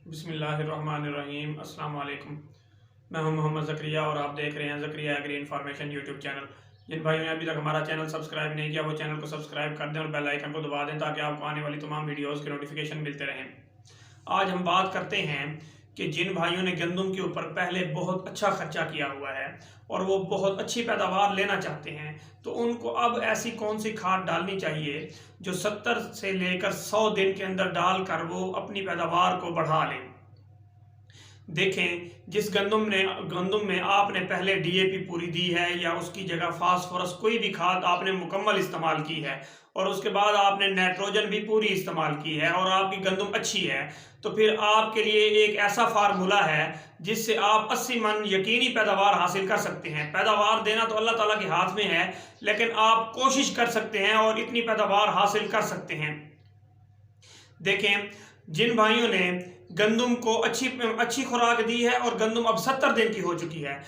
बिस्मिल्लाहिर्रहमानिर्रहीम। अस्सलाम वालेकुम। मैं हूं मोहम्मद ज़करिया और आप देख रहे हैं Zakaria agri information YouTube channel. जिन भाइयों ने अभी तक हमारा चैनल सब्सक्राइब नहीं किया वो चैनल को सब्सक्राइब कर दें और बेल आइकन को दबा दें ताकि आपको आने वाली तमाम वीडियोज़ के नोटिफिकेशन मिलते रहें। आज हम बात करते हैं कि जिन भाइयों ने गंदम के ऊपर पहले बहुत अच्छा खर्चा किया हुआ है और वो बहुत अच्छी पैदावार लेना चाहते हैं, तो उनको अब ऐसी कौन सी खाद डालनी चाहिए जो 70 से लेकर 100 दिन के अंदर डालकर वो अपनी पैदावार को बढ़ा लें। देखें, जिस गंदम में आपने पहले डीएपी पूरी दी है या उसकी जगह फास्फोरस कोई भी खाद आपने मुकम्मल इस्तेमाल की है और उसके बाद आपने नाइट्रोजन भी पूरी इस्तेमाल की है और आपकी गंदम अच्छी है, तो फिर आपके लिए एक ऐसा फार्मूला है जिससे आप 80 मन यकीनी पैदावार हासिल कर सकते हैं। पैदावार देना तो अल्लाह ताला के हाथ में है, लेकिन आप कोशिश कर सकते हैं और इतनी पैदावार हासिल कर सकते हैं। देखें, जिन भाइयों ने गंदम को अच्छी खुराक दी है और गंदम अब 70 दिन की हो चुकी है,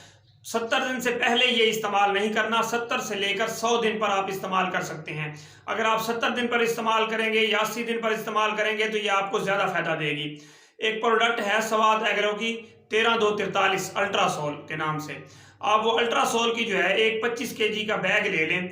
70 दिन से पहले ये इस्तेमाल नहीं करना, 70 से लेकर 100 दिन पर आप इस्तेमाल कर सकते हैं। अगर आप 70 दिन पर इस्तेमाल करेंगे या 80 दिन पर इस्तेमाल करेंगे तो ये आपको ज़्यादा फायदा देगी। एक प्रोडक्ट है सवाद एग्रो की 13243 अल्ट्रासोल के नाम से। आप वो अल्ट्रासोल की जो है एक 25 kg का बैग ले लें।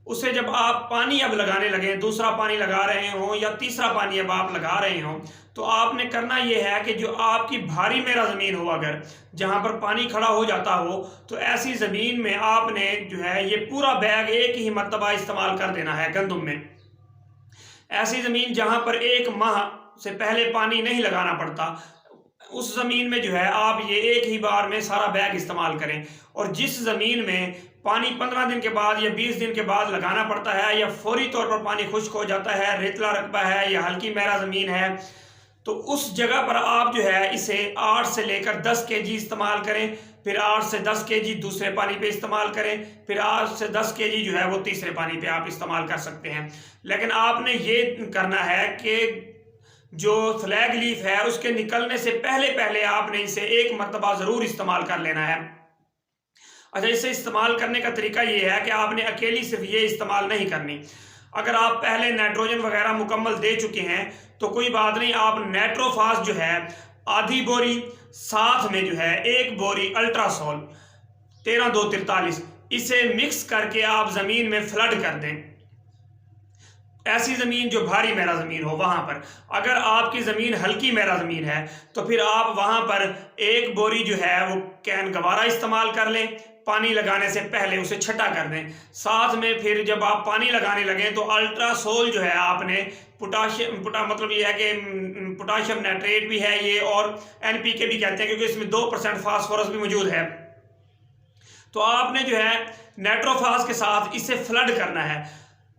उसे जब आप पानी अब लगाने लगे, दूसरा पानी लगा रहे हो या तीसरा पानी अब आप लगा रहे हो, तो आपने करना यह है कि जो आपकी भारी मेरा ज़मीन हो, अगर जहां पर पानी खड़ा हो जाता हो, तो ऐसी ज़मीन में आपने जो है ये पूरा बैग एक ही मरतबा इस्तेमाल कर देना है गंदम में। ऐसी ज़मीन जहां पर 1 माह से पहले पानी नहीं लगाना पड़ता, उस ज़मीन में जो है आप ये एक ही बार में सारा बैग इस्तेमाल करें। और जिस ज़मीन में पानी 15 दिन के बाद या 20 दिन के बाद लगाना पड़ता है या फौरी तौर पर पानी खुश्क हो जाता है, रेतला रकबा है या हल्की मेरा ज़मीन है, तो उस जगह पर आप जो है इसे 8 से लेकर 10 kg इस्तेमाल करें। फिर 8 से 10 kg दूसरे पानी पे इस्तेमाल करें, फिर 8 से 10 kg जो है वो तीसरे पानी पे आप इस्तेमाल कर सकते हैं। लेकिन आपने ये करना है कि जो फ्लैग लीफ है उसके निकलने से पहले पहले आपने इसे एक मरतबा ज़रूर इस्तेमाल कर लेना है। अच्छा, इसे इस्तेमाल करने का तरीका ये है कि आपने अकेली सिर्फ ये इस्तेमाल नहीं करनी। अगर आप पहले नाइट्रोजन वगैरह मुकम्मल दे चुके हैं तो कोई बात नहीं, आप नाइट्रोफास जो है आधी बोरी, साथ में जो है 1 बोरी अल्ट्रासोल 13243 इसे मिक्स करके आप ज़मीन में फ्लड कर दें। ऐसी ज़मीन जो भारी मेरा ज़मीन हो वहाँ पर। अगर आपकी ज़मीन हल्की मेरा ज़मीन है तो फिर आप वहाँ पर 1 बोरी जो है वो कैन गवारा इस्तेमाल कर लें। पानी लगाने से पहले उसे छटा कर दें। साथ में फिर जब आप पानी लगाने लगें तो अल्ट्रासोल जो है आपने मतलब ये है कि पोटाशियम नाइट्रेट भी है ये और NPK भी कहते हैं, क्योंकि इसमें 2% फास्फोरस भी मौजूद है। तो आपने जो है नाइट्रोफास के साथ इसे फ्लड करना है।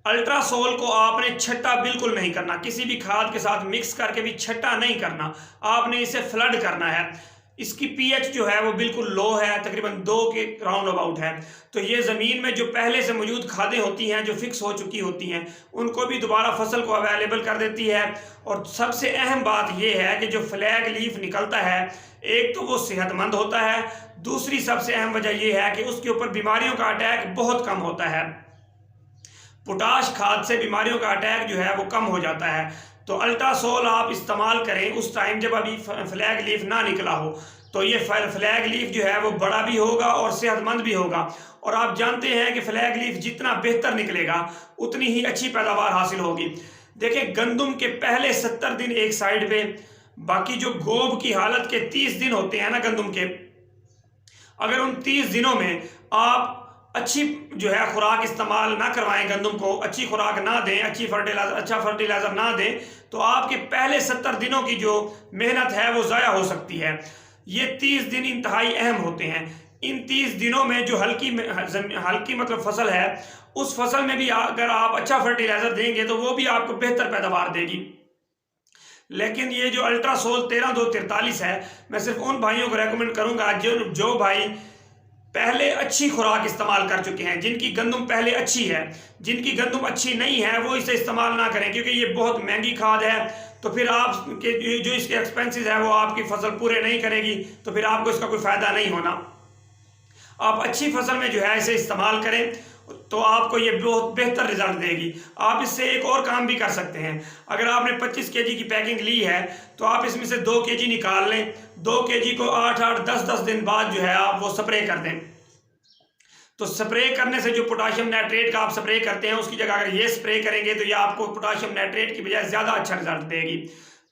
अल्ट्रासोल को आपने छट्टा बिल्कुल नहीं करना, किसी भी खाद के साथ मिक्स करके भी छट्टा नहीं करना, आपने इसे फ्लड करना है। इसकी pH जो है वो बिल्कुल लो है, तकरीबन 2 के राउंड अबाउट है। तो ये ज़मीन में जो पहले से मौजूद खादें होती हैं जो फिक्स हो चुकी होती हैं उनको भी दोबारा फसल को अवेलेबल कर देती है। और सबसे अहम बात यह है कि जो फ्लैग लीफ निकलता है, एक तो वो सेहतमंद होता है, दूसरी सबसे अहम वजह यह है कि उसके ऊपर बीमारियों का अटैक बहुत कम होता है। पोटाश खाद से बीमारियों का अटैक जो है वो कम हो जाता है। तो अल्ट्रासोल आप इस्तेमाल करें उस टाइम जब अभी फ्लैग लीफ ना निकला हो, तो ये फ्लैग लीफ जो है वो बड़ा भी होगा और सेहतमंद भी होगा। और आप जानते हैं कि फ्लैग लीफ जितना बेहतर निकलेगा उतनी ही अच्छी पैदावार हासिल होगी। देखें, गंदम के पहले 70 दिन एक साइड पे, बाकी जो गोब की हालत के 30 दिन होते हैं ना गंदम के, अगर उन 30 दिनों में आप अच्छी जो है खुराक इस्तेमाल ना करवाएं, गंदम को अच्छी खुराक ना दें, अच्छा फर्टिलाइज़र ना दें, तो आपके पहले 70 दिनों की जो मेहनत है वो ज़ाया हो सकती है। ये 30 दिन इंतहाई अहम होते हैं। इन 30 दिनों में जो हल्की मतलब फसल है, उस फसल में भी अगर आप अच्छा फर्टिलाइज़र देंगे तो वो भी आपको बेहतर पैदावार देगी। लेकिन ये जो अल्ट्रासोल 13243 है, मैं सिर्फ उन भाइयों को रेकमेंड करूँगा जो भाई पहले अच्छी खुराक इस्तेमाल कर चुके हैं, जिनकी गंदम पहले अच्छी है। जिनकी गंदम अच्छी नहीं है वो इसे इस्तेमाल ना करें, क्योंकि ये बहुत महंगी खाद है। तो फिर आपके जो इसके एक्सपेंसेस है वो आपकी फसल पूरे नहीं करेगी, तो फिर आपको इसका कोई फ़ायदा नहीं होना। आप अच्छी फसल में जो है इसे इस्तेमाल करें तो आपको ये बहुत बेहतर रिजल्ट देगी। आप इससे एक और काम भी कर सकते हैं। अगर आपने 25 केजी की पैकिंग ली है तो आप इसमें से 2 केजी निकाल लें। 2 केजी को 8-8, 10-10 दिन बाद जो है आप वो स्प्रे कर दें। तो स्प्रे करने से जो पोटाशियम नाइट्रेट का आप स्प्रे करते हैं उसकी जगह अगर ये स्प्रे करेंगे तो ये आपको पोटाशियम नाइट्रेट की बजाय ज़्यादा अच्छा रिजल्ट देगी।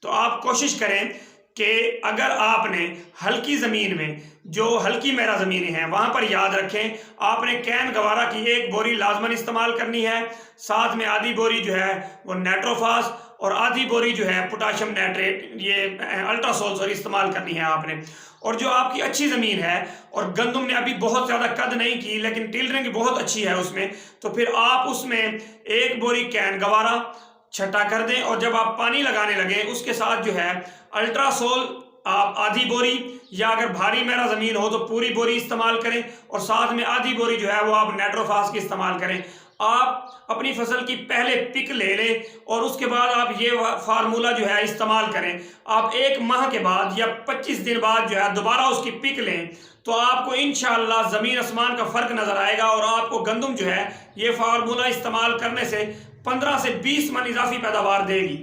तो आप कोशिश करें कि अगर आपने हल्की ज़मीन में, जो हल्की मेरा ज़मीनें हैं वहाँ पर याद रखें आपने कैन गवारा की 1 बोरी लाजमन इस्तेमाल करनी है। साथ में आधी बोरी जो है वो नाइट्रोफास और आधी बोरी जो है पोटाशियम नाइट्रेट ये अल्ट्रासोल इस्तेमाल करनी है आपने। और जो आपकी अच्छी ज़मीन है और गंदम ने अभी बहुत ज़्यादा कद नहीं की लेकिन टिल्डरिंग बहुत अच्छी है उसमें, तो फिर आप उसमें 1 बोरी कैन गवारा छटा कर दें और जब आप पानी लगाने लगे उसके साथ जो है अल्ट्रासोल आप आधी बोरी, या अगर भारी मेरा ज़मीन हो तो पूरी बोरी इस्तेमाल करें और साथ में आधी बोरी जो है वो आप नाइट्रोफास की इस्तेमाल करें। आप अपनी फसल की पहले पिक ले लें और उसके बाद आप ये फार्मूला जो है इस्तेमाल करें। आप 1 माह के बाद या 25 दिन बाद जो है दोबारा उसकी पिक लें तो आपको इंशाअल्लाह ज़मीन आसमान का फ़र्क नज़र आएगा और आपको गंदम जो है ये फार्मूला इस्तेमाल करने से 15 से 20 मन इजाफी पैदावार देगी।